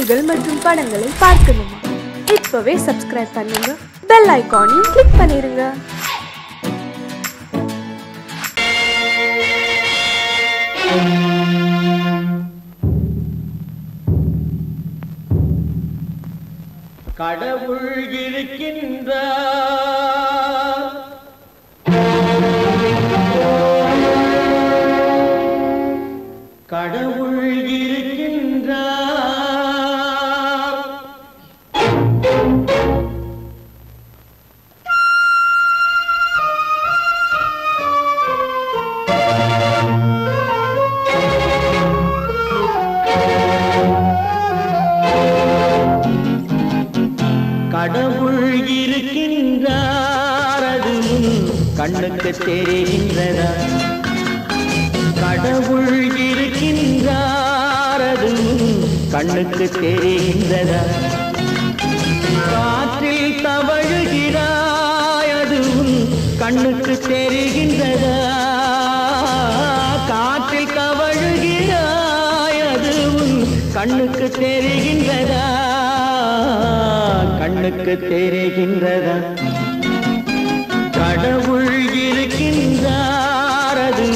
நிகழ்ச்சிகள் மற்றும் படங்களை பார்க்கணுமா? இப்பவே சப்ஸ்கிரைப் பண்ணுங்க, பெல் ஐகானையும் கிளிக் பண்ணிருங்க. கடவுள் இருக்கின்றார், கடவுள் இருக்கின்றார். கடவுள் இருக்கின்றார், அது கண்ணுக்கு தெரிகின்றதா? கடவுள் இருக்கின்றார், அது கண்ணுக்கு தெரிகின்றதா? காற்றில் தவழுகிறாய், அது கண்ணுக்கு தெரிகின்றதா? காற்றில் தவழுகிறாய், அது கண்ணுக்கு தெரிகின்றதா? கண்ணுக்கு தெரிகின்றதா? கடவுள் இருக்கின்றார், அது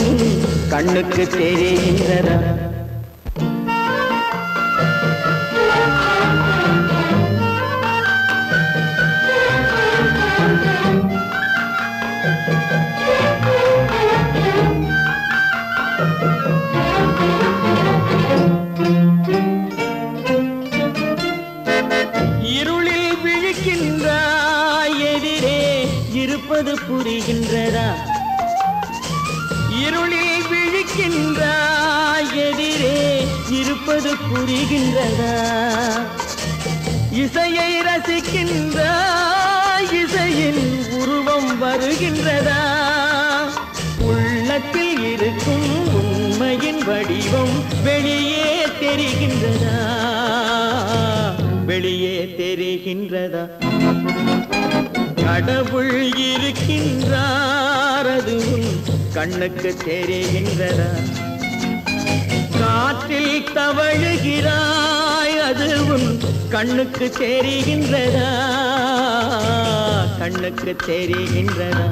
கண்ணுக்கு தெரிகின்றதா? இருளில் விழிக்கின்றாய், எதிரே இருப்பது புரிகின்றதா? இருளில் விழிக்கின்றாய், எதிரே இருப்பது புரிகின்றதா? இசையை ரசிக்கின்றாய், இசையின் உருவம் வருகின்றதா? உள்ளத்தில் இருக்கும் உண்மையின் வடிவம் வெளியே தெரிகின்றதா? வெளியே தெரிகின்றதா? கடவுள் இருக்கின்றார், அது கண்ணுக்கு தெரிகின்றதா? காற்றில் தவழுகிறாய், அது கண்ணுக்கு தெரிகின்றதா? கண்ணுக்கு தெரிகின்றதா?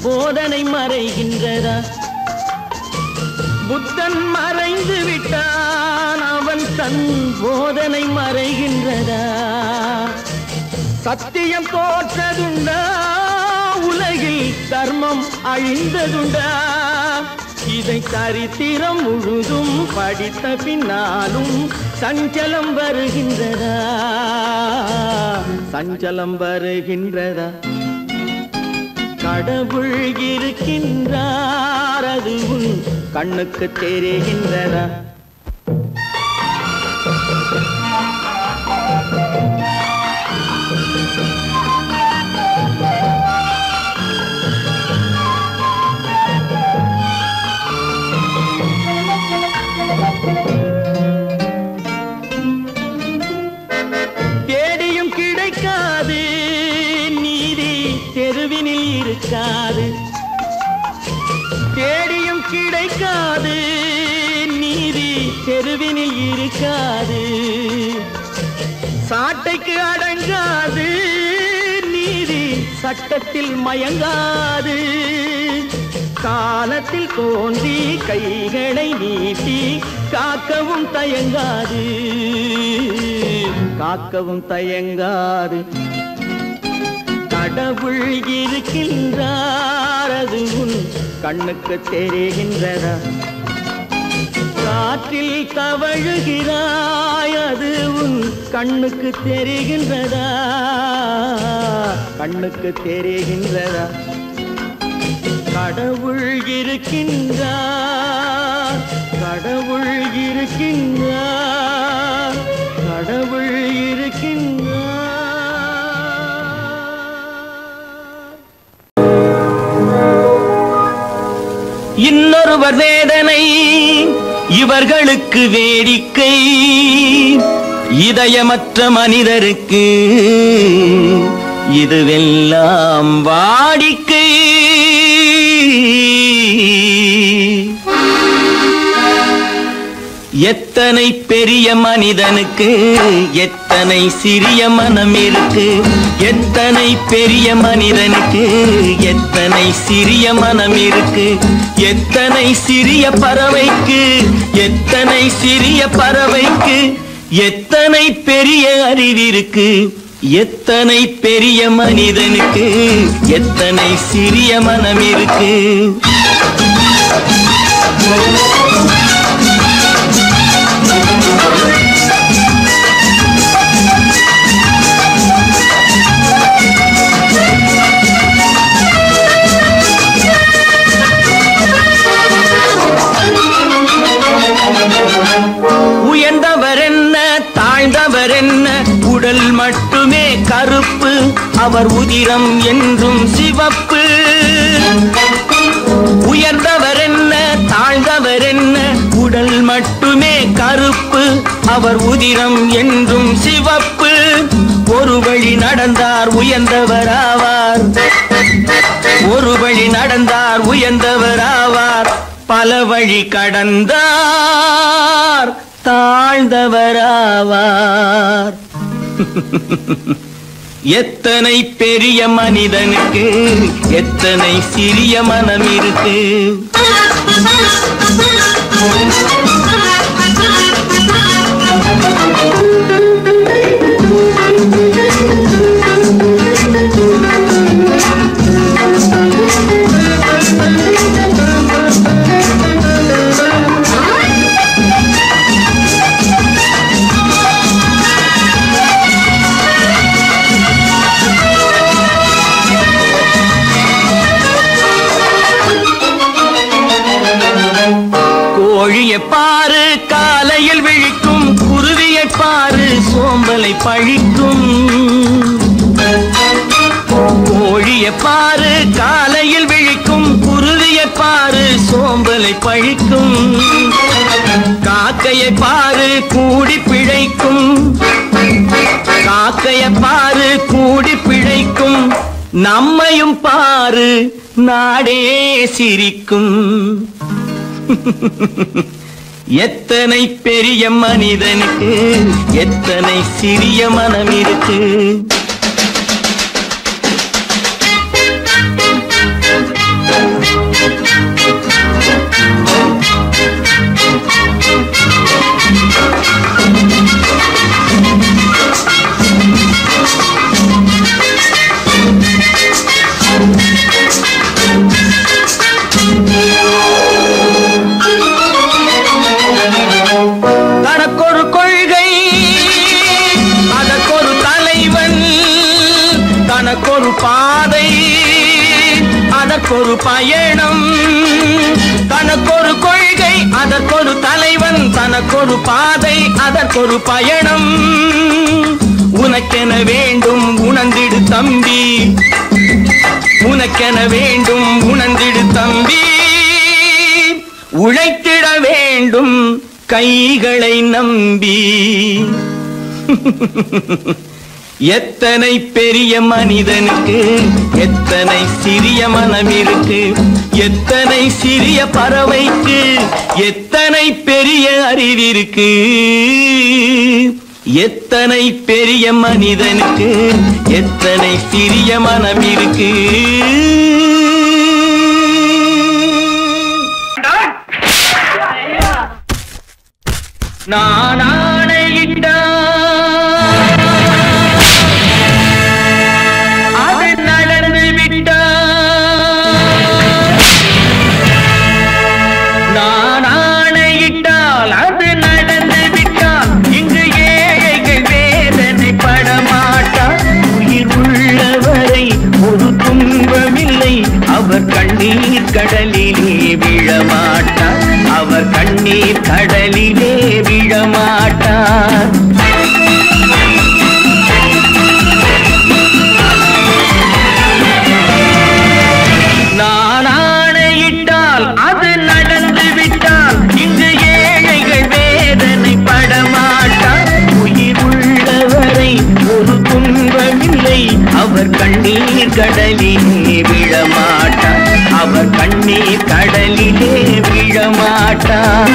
போதனை மறைகின்றதா? புத்தன் மறைந்து விட்டான், அவன் தன் போதனை மறைகின்றதா? சத்தியம் தோற்றதுண்டா? உலகில் தர்மம் அழிந்ததுண்டா? இதை சரித்திரம் முழுதும் படித்த பின்னாலும் சஞ்சலம் வருகின்றதா? சஞ்சலம் வருகின்றதா? கடவுள் இருக்கின்றார், அது கண்ணுக்கு தெரிகின்றதா? தேடியும் கிடைக்காது நீதி, தெருவினில் இருக்காது. தேடியும் கிடைக்காது நீதி, தெருவினில் இருக்காது. சாட்டைக்கு அடங்காது நீதி, சட்டத்தில் மயங்காது. காலத்தில் தோன்றி கைகளை நீட்டி காக்கவும் தயங்காது, காக்கவும் தயங்காது. கடவுள் இருக்கின்றார், அது கண்ணுக்கு தெரிகின்றதா? காற்றில் தவழுகிறாய், அது கண்ணுக்கு தெரிகின்றதா? கண்ணுக்கு தெரிகின்றதா? கடவுள் இருக்கின்றார், கடவுள் இருக்கின்றார், கடவுள் இருக்கின்றார். இன்னொருவர் வேதனை இவர்களுக்கு வேடிக்கை, இதயமற்ற மனிதருக்கு இதுவெல்லாம் வாடிக்கை. எத்தனை பெரிய மனிதனுக்கு எத்தனை சிறிய மனம் இருக்கு, எத்தனை பெரிய மனிதனுக்கு எத்தனை சிறிய மனம் இருக்கு, எத்தனை சிறிய பறவைக்கு எத்தனை சிறிய பறவைக்கு எத்தனை பெரிய அறிவிருக்கு, எத்தனை பெரிய மனிதனுக்கு எத்தனை சிறிய மனம் இருக்கு. உயர்ந்தவர் என்ன தாழ்ந்தவர் என்ன, உடல் மட்டுமே கருப்பு, அவர் உதிரம் என்றும் சிவப்பு. உயர்ந்தவர் என்ன தாழ்ந்தவர் என்ன, உடல் மட்டுமே கருப்பு, அவர் உதிரம் என்றும் சிவப்பு. ஒரு வழி நடந்தார் உயர்ந்தவர் ஆவார், ஒரு வழி நடந்தார் உயர்ந்தவர் ஆவார், பல வழி கடந்தார் தாழ்ந்தவராவார். எத்தனை பெரிய மனிதனுக்கு எத்தனை சிறிய மனம் இருக்கு. கோழியை பாரு காலையில் விழிக்கும், குருவியை பாரு சோம்பலை பழிக்கும். கோழியை பாரு காலையில் விழிக்கும், குருவியை பாரு சோம்பலை பழிக்கும். காக்கையை பாரு கூடி பிழைக்கும், காக்கையை பாரு கூடி பிழைக்கும். நம்மையும் பாரு நாடே சிரிக்கும். எத்தனை பெரிய மனிதனுக்கு எத்தனை சிறிய மனம் இருக்கு. தனக்கொரு கொள்கை அதற்கொரு தலைவன், தனக்கொரு பாதை அதற்கொரு பயணம். தனக்கொரு கொள்கை அதற்கொரு தலைவன், தனக்கொரு பாதை அதற்கொரு பயணம். உனக்கென வேண்டும் உணர்ந்திடு தம்பி, உனக்கென வேண்டும் உணர்ந்திடு தம்பி. உழைத்திட வேண்டும் கைகளை நம்பி. எத்தனை பெரிய மனிதனுக்கு எத்தனை சிறிய மனம் இருக்கு, எத்தனை சிறிய பறவைக்கு எத்தனை பெரிய அறிவிருக்கு, எத்தனை பெரிய மனிதனுக்கு எத்தனை சிறிய மனம் இருக்கு. நான் ஆணையிட்டால் அது நடந்து விட்டால், நான் ஆணையிட்டால் அது நடந்து விட்டால், இங்கு ஏழைகள் வேதனை படமாட்டார். உயிர் உள்ளவரை ஒரு துன்பமில்லை, அவர் கண்ணீர் கடலிலே விழமாட்டார், அவர் கண்ணீர் கடலிலே விழமாட்டார். நான் ஆணையிட்டால் அது கடலிலே விழமாட்டார். அவர் கண்ணீர் கடலிலே விழமாட்டார்.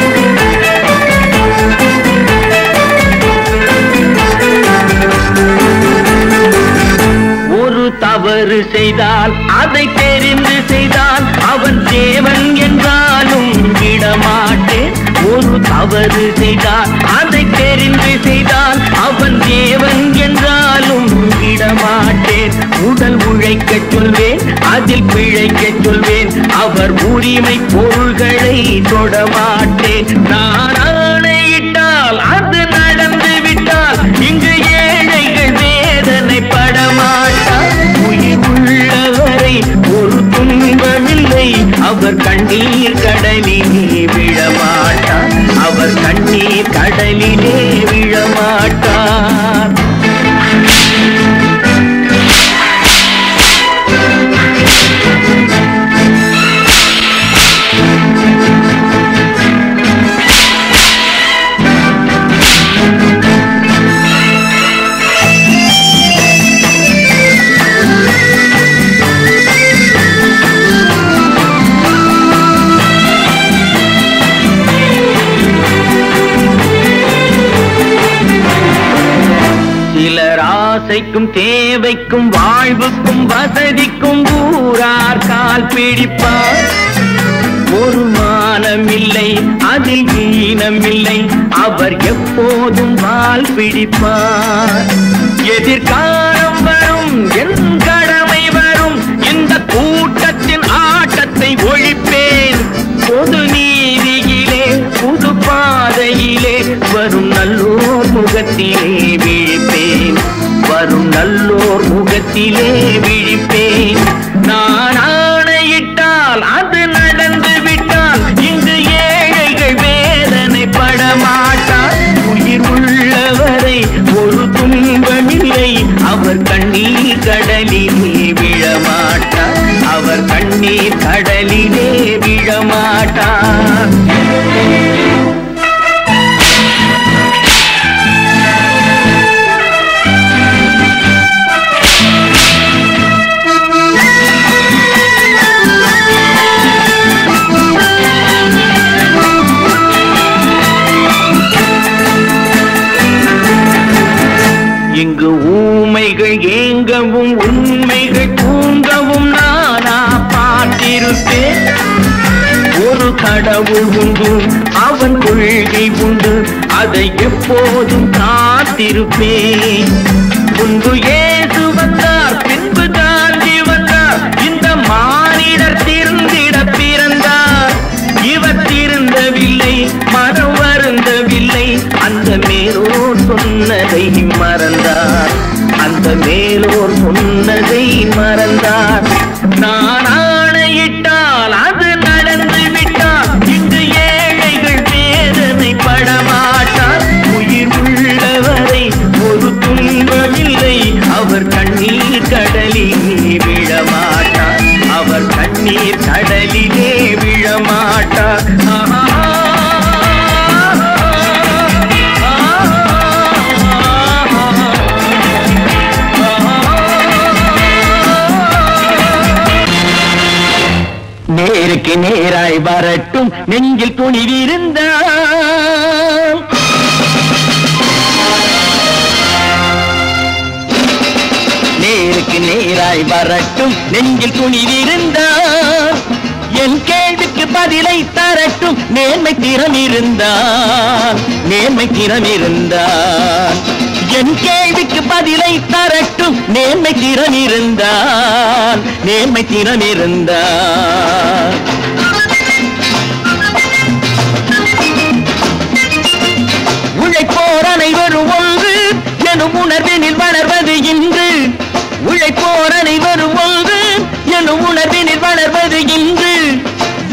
ஒரு தவறு செய்தால் அதை தெரிந்து செய்தால் அவன் தேவன் என்றாலும் விடமாட்டேன். ஒரு தவறு செய்தால் அதை தெரிந்து செய்தால் அவன் தேவன் என்றாலும் விடமாட்டேன். உடல் உழைக்கச் சொல்வேன், அதில் பிழைக்கச் சொல்வேன், அவர் உரிமை பொருள்களை தொடமாட்டேன். நான் ஆணையிட்டால் அது நடந்து விட்டால் இங்கு ஏழைகள் வேதனை படமாட்டார். உயிர் உள்ளவரை ஒரு துன்பமில்லை, அவர் கண்ணீர் கடலிலே விழமாட்டார். அவர் கண்ணீர் கடலிலே விழமாட்டார். சிலர் ஆசைக்கும் தேவைக்கும் வாழ்வுக்கும் வசதிக்கும் ஊரார் கால் பிடிப்பார். ஒரு மானமில்லை, அதில் ஈனமில்லை, அவர் எப்போதும் வால் பிடிப்பார். எதிர்காலம் வரும், என் கடமை வரும், இந்த கூட்டத்தின் ஆட்டத்தை ஒழிப்பேன். பொது நீதியிலே புது பாதையிலே வரும் நல்லோர் முகத்திலே விழிப்பேன். வரும் நல்லோர் முகத்திலே விழிப்பேன். நான் ஆணையிட்டால் அது நடந்து விட்டால் இங்கு ஏழைகள் வேதனை படமாட்டார். உயிர் உள்ளவரை ஒரு துன்பமில்லை, அவர் கண்ணீர் கடலிலே விழமாட்டார். அவர் கண்ணீர் கடலிலே விழமாட்டார். இங்கு ஊமைகள் ஏங்கவும் உண்மைகள் தூங்கவும் நானா பார்த்திருப்பேன். ஒரு கடவுள் உண்டு, அவன் கொள்கை உண்டு, அதை எப்போதும் காத்திருப்பேன். முன்பு இயேசு வந்தார், பின்பு காந்தி வந்தார், இந்த மானிடர் திருந்திட பிறந்தார். இவர் திருந்தவில்லை, மனம் வருந்தவில்லை, அந்த மேலோர் சொன்னதை மறந்தார். அந்த மேலோர் சொன்னதை மறந்தார். நான் ஆணையிட்டால் அது நடந்து விட்டால் இங்கு ஏழைகள் வேதனை படமாட்டார். உயிர் உள்ளவரை ஒரு துன்பமில்லை, அவர் கண்ணீர் கடலிலே விழமாட்டார். அவர் கண்ணீர் கடலிலே விழமாட்டார். நேருக்கு நேராய் வரட்டும், நெஞ்சில் துணிவிருந்தால். நேருக்கு நேராய் வரட்டும், நெஞ்சில் துணிவிருந்தால். என் கேள்விக்கு பதிலை தரட்டும், நேர்மை திறம் இருந்தால். நேர்மை திறம் இருந்தால் என் கேள்விக்கு பதிலை தரட்டும், நேர்மை திறம் இருந்தால். நேர்மை திறம் இருந்தால் உழைப்போர் அனைவரும் ஒன்று எனும் உணர்வினில் வளர்வது இன்று. உழைப்போர் அனைவரும் ஒன்று எனும் உணர்வினில் வளர்வது இன்று.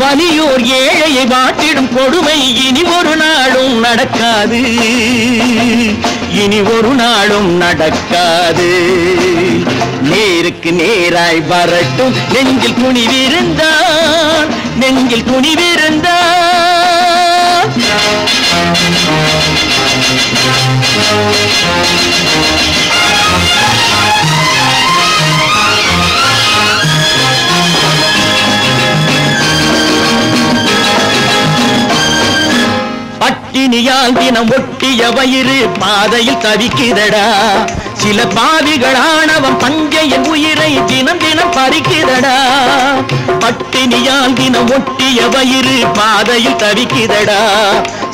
வலியோர் ஏழையை வாட்டிடும் கொடுமை இனி ஒரு நாளும் நடக்காது. இனி ஒரு நாளும் நடக்காது. நேருக்கு நேராய் வரட்டும், நெஞ்சில் துணிவிருந்தால். நெஞ்சில் துணிவிருந்தால் பட்டினியால் தினம் ஒட்டிய வயிறு பாதையில் தவிக்குதடா. சில பாவிகளானவன் பஞ்சையின் உயிரை தினம் தினம் பறிக்குதடா. பட்டினியால் தினம் ஒட்டிய வயிறு பாதையில் தவிக்குதடா.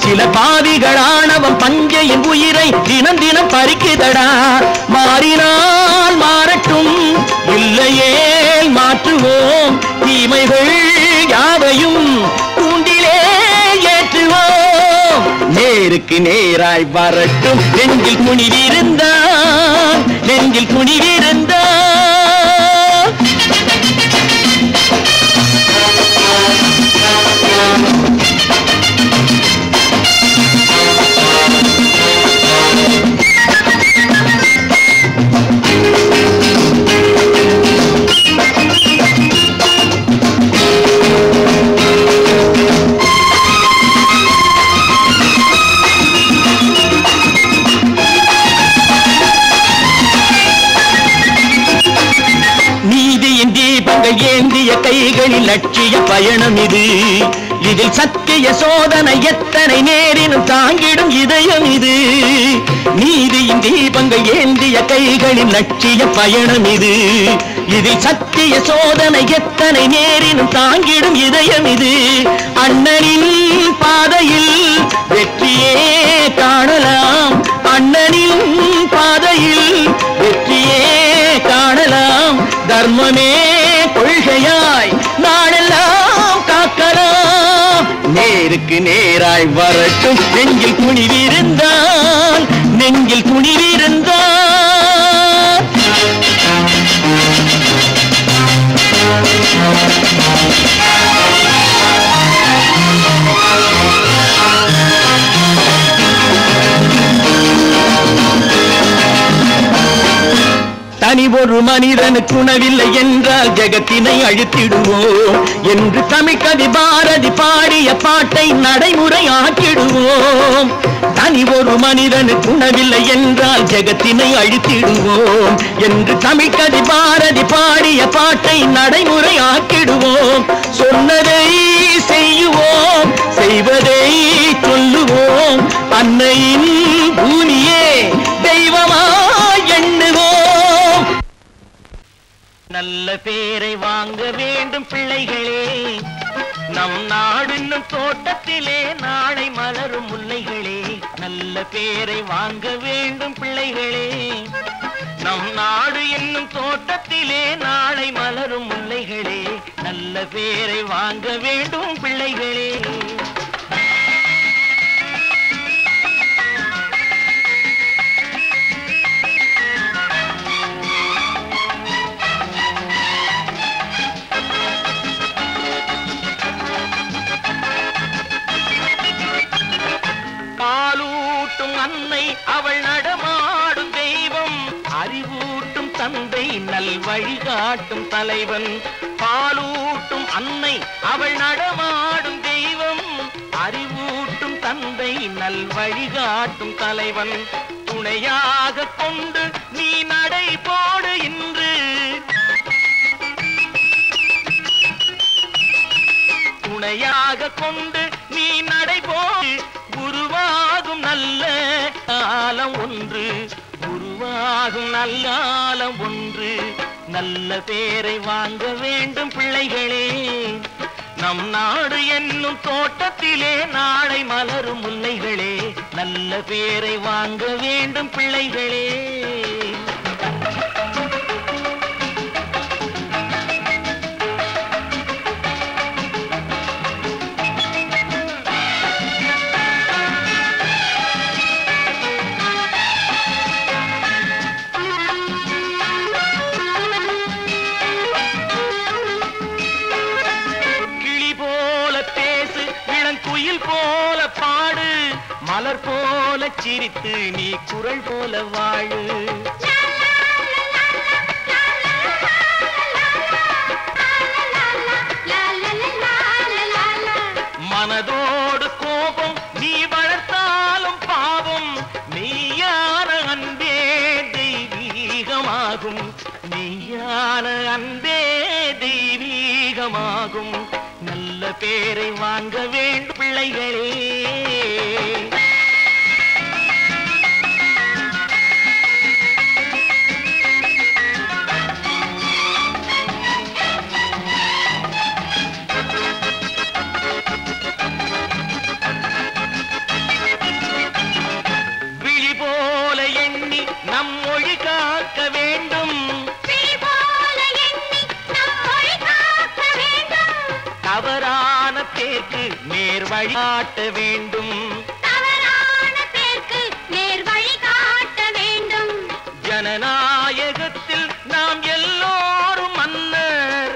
சில பாவிகளானவன் பஞ்சையின் உயிரை தினம் தினம் பறிக்குதடா. மாறினால் மாறட்டும், இல்லையே மாற்றுவோம். தீமைகள் யாவையும் கூண்டிலே ஏற்றுவோம். நேருக்கு நேராய் வரட்டும், நெஞ்சில் குனிவிருந்தான், நெஞ்சில் குனிவிருந்தான். ஏந்திய கைகளில் லட்சிய பயணம் இது. இதில் சத்திய சோதனை எத்தனை நேரினும் தாங்கிடும் இதயம் இது. நீதியின் தீபங்கள் ஏந்திய கைகளில் லட்சிய பயணம் இது. இதில் சத்திய சோதனை எத்தனை நேரினும் தாங்கிடும் இதயம் இது. அண்ணனின் பாதையில் வெற்றியே காணலாம், அண்ணனின் பாதையில் வெற்றியே காணலாம். தர்மமே கொள்கையாய் நாடெல்லாம் காக்கலாம். நேருக்கு நேராய் வரட்டும், நெஞ்சில் துணிவிருந்தான், நெஞ்சில் துணிவிருந்தான். தனி ஒரு மனிதனுக்கு உணவில்லை என்றால் ஜெகத்தினை அழித்திடுவோம் என்று தமிழ் கவி பாரதி பாடிய பாட்டை நடைமுறை ஆக்கிடுவோம். தனி ஒரு மனிதனுக்கு உணவில்லை என்றால் ஜெகத்தினை அழித்திடுவோம் என்று தமிழ் கவி பாரதி பாடிய பாட்டை நடைமுறை ஆக்கிடுவோம். சொன்னதை செய்யுவோம், செய்வதை சொல்லுவோம். அன்னையின் பூமியே தெய்வமாய் எண்ணுவோம். நல்ல பேரை வாங்க வேண்டும் பிள்ளைகளே, நம் நாடு என்னும் தோட்டத்திலே நாளை மலரும் முல்லைகளே. நல்ல பேரை வாங்க வேண்டும் பிள்ளைகளே, நம் நாடு என்னும் தோட்டத்திலே நாளை மலரும் முல்லைகளே. நல்ல பேரை வாங்க வேண்டும் பிள்ளைகளே. காலூட்டும் அன்னை அவள் நடமாடும் தெய்வம், அறிவூட்டும் தந்தை நல் வழிகாட்டும் தலைவன். பாலூட்டும் அன்னை அவள் நடமாடும் தெய்வம், அறிவூட்டும் தந்தை நல் வழிகாட்டும் தலைவன். துணையாக கொண்டு நீ நடை போடு இன்று, துணையாக கொண்டு நீ நடை போடு. உருவாகும் நல்ல காலம் ஒன்று, உருவாகும் நல்ல காலம் ஒன்று. நல்ல பேரை வாங்க வேண்டும் பிள்ளைகளே, நம் நாடு என்னும் தோட்டத்திலே நாளை மலரும் முல்லைகளே. நல்ல பேரை வாங்க வேண்டும் பிள்ளைகளே. குயில் போல பாடு, மலர் போல சிரித்து நீ குரல் போல வாழு. மனதோடு கோபம் நீ வளர்த்தாலும் பாவம், மெய்யான அன்பே தெய்வீகமாகும், மெய்யான அன்பே தெய்வீகமாகும். நல்ல பேரை வாங்க வேண்டும் பிள்ளைகளே. விழி போல எண்ணி நம் மொழி காக்க வேண்டும், தவறான பேருக்கு நேர் வழி காட்ட வேண்டும், ஜனநாயகத்தில் நாம் எல்லோரும் மன்னர்,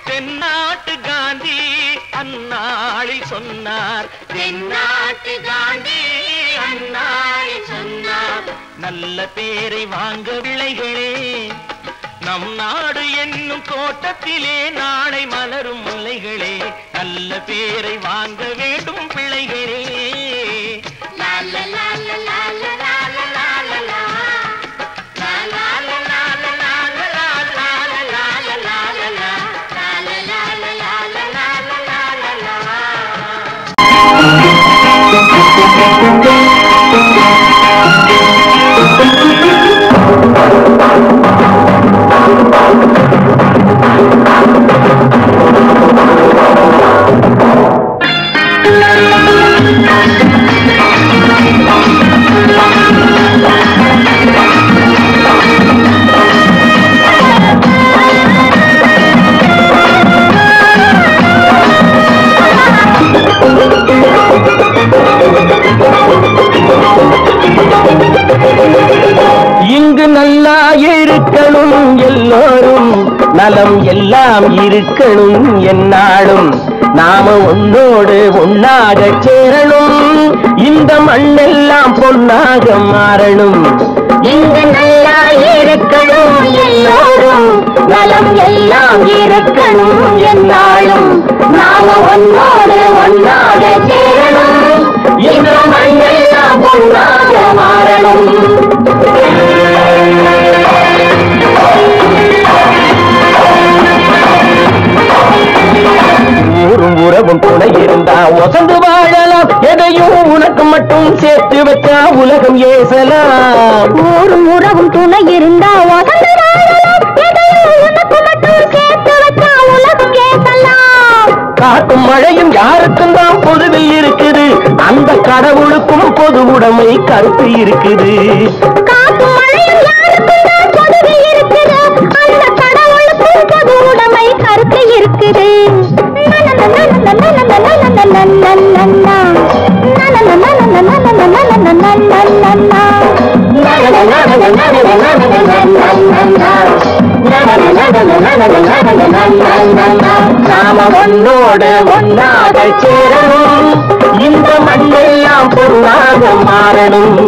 தென்னாட்டு காந்தி அந்நாளில் சொன்னார், தென்னாட்டு காந்தி அந்நாளில் சொன்னார். நல்ல பேரை வாங்க பிள்ளைகளே, நம் நாடு என்னும் தோட்டத்திலே நாளை மலரும் முல்லைகளே. நல்ல பேரை வாங்க வேண்டும் பிள்ளைகளே. இங்கு நல்லா இருக்கணும் எல்லோரும், நலம் எல்லாம் இருக்கணும் என்னாலும், நாம ஒன்னோடு ஒன்னாக சேரணும், இந்த மண்ணெல்லாம் பொன்னாக மாறணும். இங்கு நல்லா இருக்கணும் எல்லோரும், நலம் எல்லாம் இருக்கணும் என்னாலும், நாம ஒன்னோடு ஒன்னாக சேரணும், இந்த மண்ணெல்லாம் பொன்னாக மாறணும். ஊரும் உறவும் துணை இருந்தா ஒசந்து வாழலாம், எதையும் உனக்கு மட்டும் சேர்த்து வச்சா உலகம் ஏசலாம். ஊரும் உறவும் துணை இருந்தா ஒசந்து வாழலாம், எதையும் உனக்கு மட்டும் சேர்த்து வச்சா உலகம் ஏசலாம். காட்டும் மழையும் யாருக்கும் தான் பொதுவில் இருக்குது, அந்த கடவுளுக்கும் பொது உடைமை கருத்து இருக்குது. காட்டும் மழையும் யாருக்கும் தான் பொதுவில் இருக்குது, அந்த கடவுளுக்கும் பொது உடைமை கருத்து இருக்குது. நாம ஒன்னோடு ஒன்னாக சேரணும், இந்த மண்ணெல்லாம் பொருளாக மாறணும்.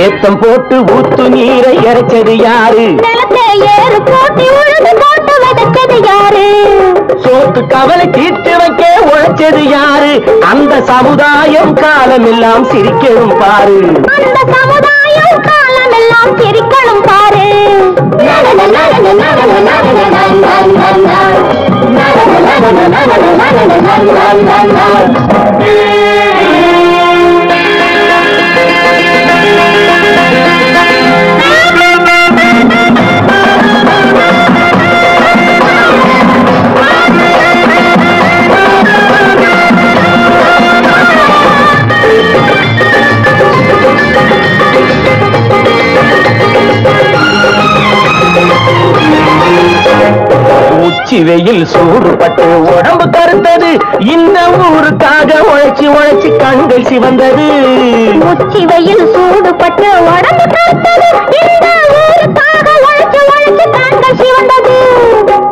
ஏத்தம் போட்டு ஊத்து நீரை இறைச்சது யாரு, நிலத்தை ஏறு போட்டி உழுது போட்டு விதைச்சது யாரு, சோத்து கவலை தீர்த்து வைக்க உழைச்சது யாரு, அந்த சமுதாயம் காலமெல்லாம் சிரிக்கணும் பாரு, அந்த சமுதாயம் காலமெல்லாம் சிரிக்கணும் பாரு. உச்சி வெயில் சூடுபட்டு உடம்பு கருத்தது, இந்த ஊருக்காக உழைச்சி உழைச்சி கண்கள் சிவந்தது. உச்சி வெயில் சூடுபட்டு உடம்பு கருத்தது, இந்த ஊருக்காக உழைச்சி உழைச்சி கண்கள் சிவந்தது.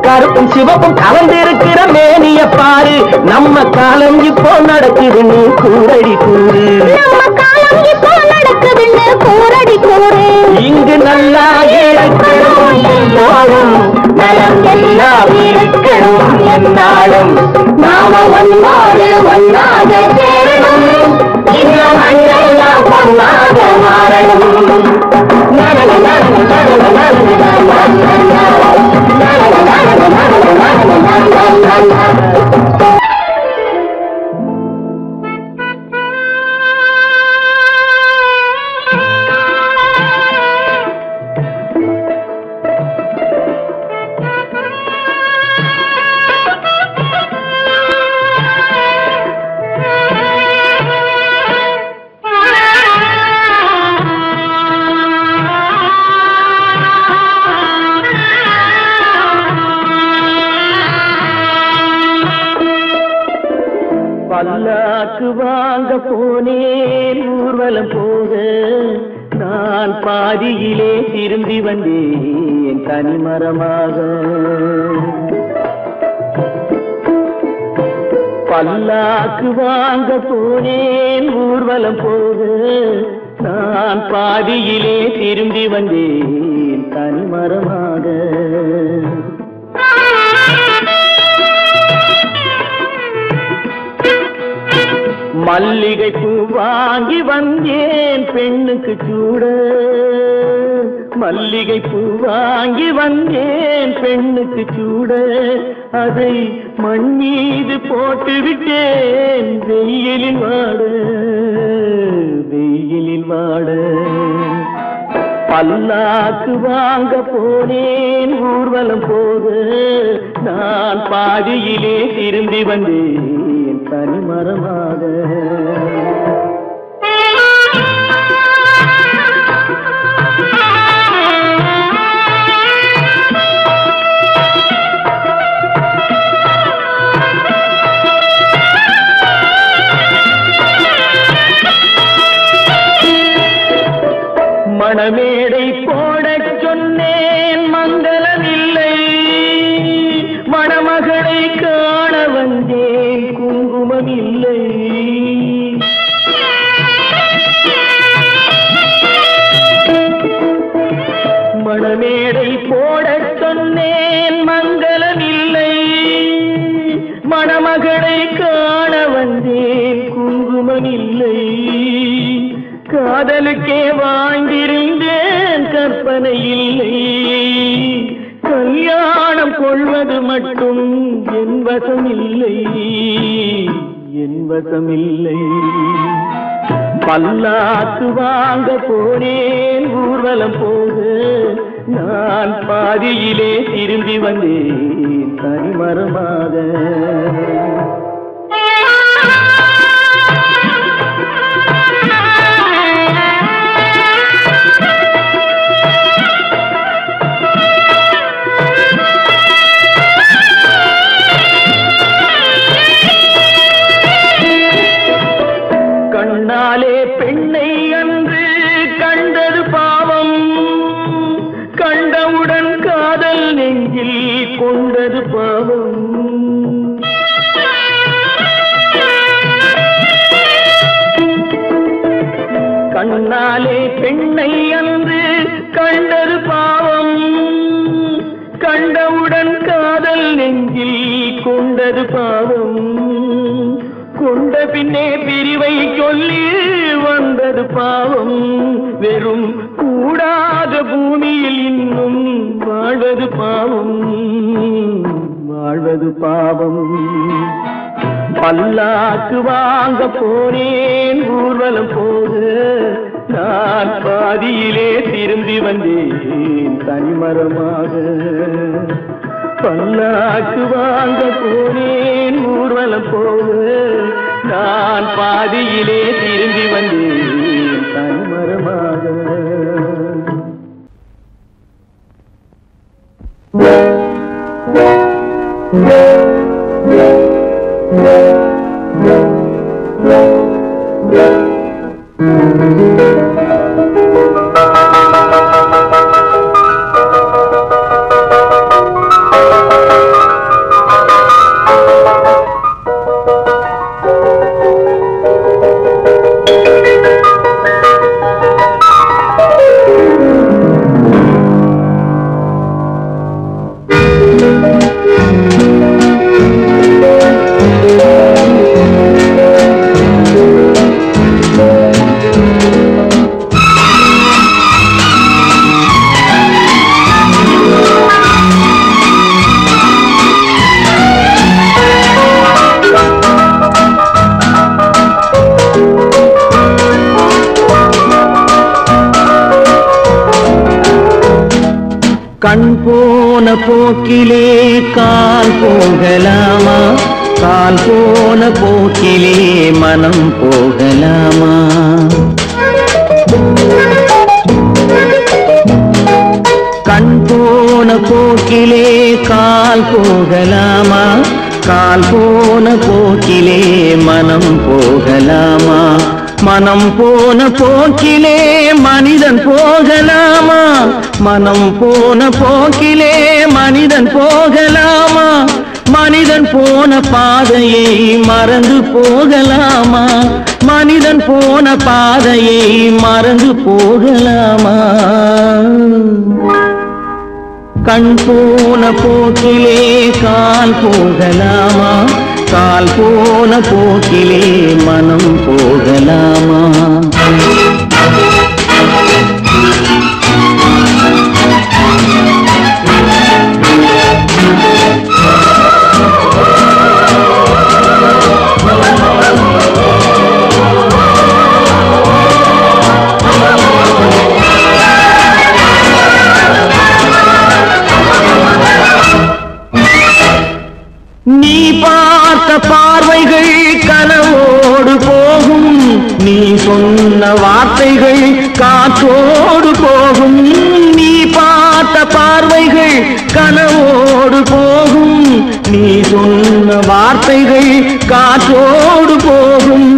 கருப்பும் சிவப்பும் கலந்திருக்கிற மேனிய பாரு, நம்ம காலம் இப்போ நடக்குது நீ கூடடி கூறு, நம்ம காலம் இப்போ பல்லாக்கு வாங்க போனேன் ஊர்வலம் போக நான் பாதியிலே திரும்பி வந்தேன் தனிமரமாக. பல்லாக்கு வாங்க போனேன் ஊர்வலம் போக நான் பாதியிலே திரும்பி வந்தேன் தனிமரமாக. மல்லிகை பூ வாங்கி வந்தேன் பெண்ணுக்கு சூட. மல்லிகை பூ வாங்கி வந்தேன் பெண்ணுக்கு சூட. அதை மண் மீது போட்டு விட்டேன் வெயிலில் வாட வெயிலில் வாட. பல்லாக்கு வாங்க போனேன் ஊர்வலம் போக நான் பாதியிலே திரும்பி வந்தேன் தனிமரமாக. மணமேடை போடச் சொன்னேன் மங்களமில்லை. மணமகளை காண வந்தேன் குங்குமமில்லை. மணமேடை போடச் சொன்னேன் மங்களமில்லை. மணமகளை காண வந்தேன் குங்குமமில்லை. காதலுக்கே வாழ்ந்திருந்தேன் கற்பனை இல்லை. கல்யாணம் கொள்வது மட்டும் என் வசமில்லை என் வசமில்லை. பல்லாக்கு வாங்க போனேன் ஊர்வலம் போக நான் பாதியிலே திரும்பி வந்தேன் தனிமரமாக. கண்ணாலே பெண்ணை அன்று கண்டது பாவம். கண்டவுடன் காதல் நெஞ்சில் கொண்டது பாவம். கண்ணாலே பெண்ணை அன்று கண்டது பாவம். கண்டவுடன் காதல் நெஞ்சில் கொண்டது பாவம். கொண்ட பின்னே பிரிவை சொல்லி வந்தது பாவம். வெறும் கூடாத பூமியில் இன்னும் வாழ்வது பாவம் வாழ்வது பாவம். பல்லாக்கு வாங்க போனேன் ஊர்வலம் போக நான் பாதியிலே திரும்பி வந்தேன் தனிமரமாக. பல்லாக்கு வாங்க போனேன் ஊர்வலம் போக நான் பாதியிலே திரும்பி வந்தேன் தனிமரமாக. கண் போன போக்கிலே கால் போகலாமா? கால் போன போக்கிலே மனம் போகலாமா? கண் போன போக்கிலே கால் போகலாமா? கால் கால் போன போக்கிலே மனம் போகலாமா மனம் போன போக்கிலே மனிதன் போகலாமா மனம் போன போக்கிலே மனிதன் போகலாமா மனிதன் போன பாதையை மறந்து போகலாமா மனிதன் போன பாதையை மறந்து போகலாமா கண் போன போக்கிலே கால் போகலாமா கால் போன போக்கிலே மனம் போகலாமா நீ பார்த்த பார்வைகள் கனவோடு போகும் நீ சொன்ன வார்த்தைகள் காற்றோடு போகும் நீ பார்த்த பார்வைகள் கனவோடு போகும் நீ சொன்ன வார்த்தைகள் காற்றோடு போகும்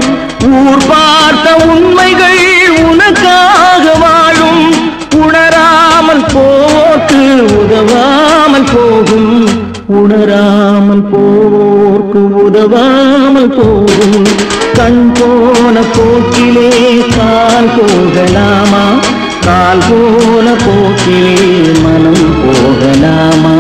ஊர் பார்த்த உண்மைகள் உனக்காக வாழும் உணராமல் போக்கு உதவாமல் போகும் உணராமல் போர்க்கு உதவாமல் போகும் கண் போன போக்கிலே கால் போகலாமா கால் போன போக்கிலே மனம் போகலாமா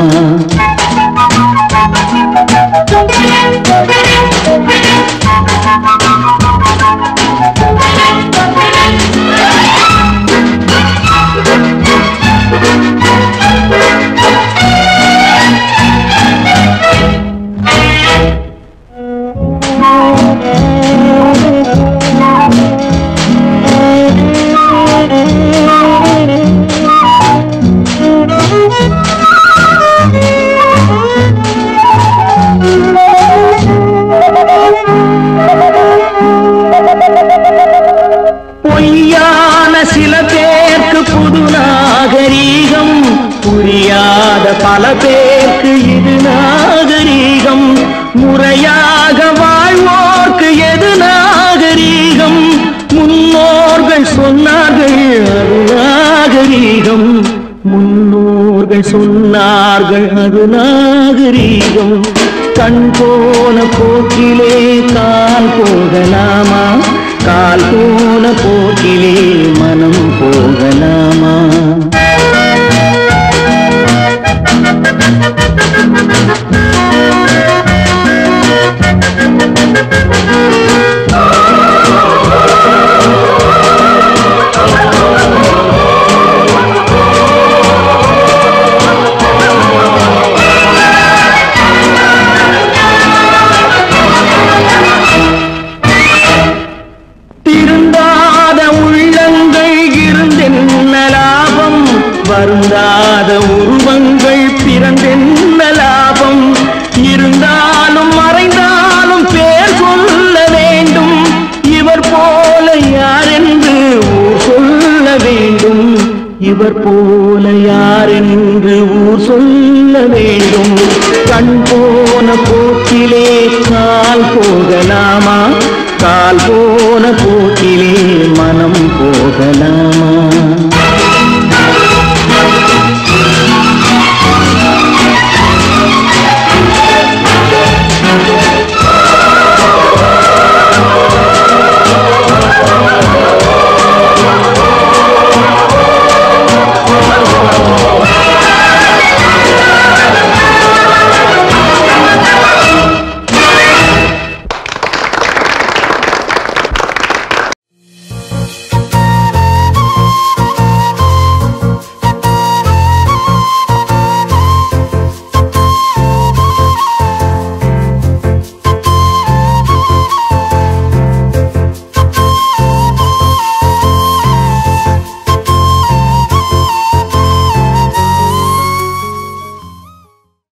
பொய்யான சில பேருக்கு புது நாகரீகம் புரியாத பல பேருக்கு இது நாகரீகம் முறையாக வாழ்வோர்க்கு எது நாகரீகம் முன்னோர்கள் சொன்னார்கள் அது நாகரீகம் முன்னோர்கள் சொன்னார்கள் அது நாகரீகம் கண் போன போக்கிலே கால் போகலாமா கால் போன போக்கிலே மனம் போகலாமா வருந்தாத உருவங்கள் பிறந்தென்ன லாபம் இருந்தாலும் மறைந்தாலும் பேர் சொல்ல வேண்டும் இவர் போல யார் என்று ஊர் சொல்ல வேண்டும் இவர் போல யார் என்று ஊர் சொல்ல வேண்டும் கண் போன போக்கிலே கால் போகலாமா கால் போன போக்கிலே மனம் போகலாமா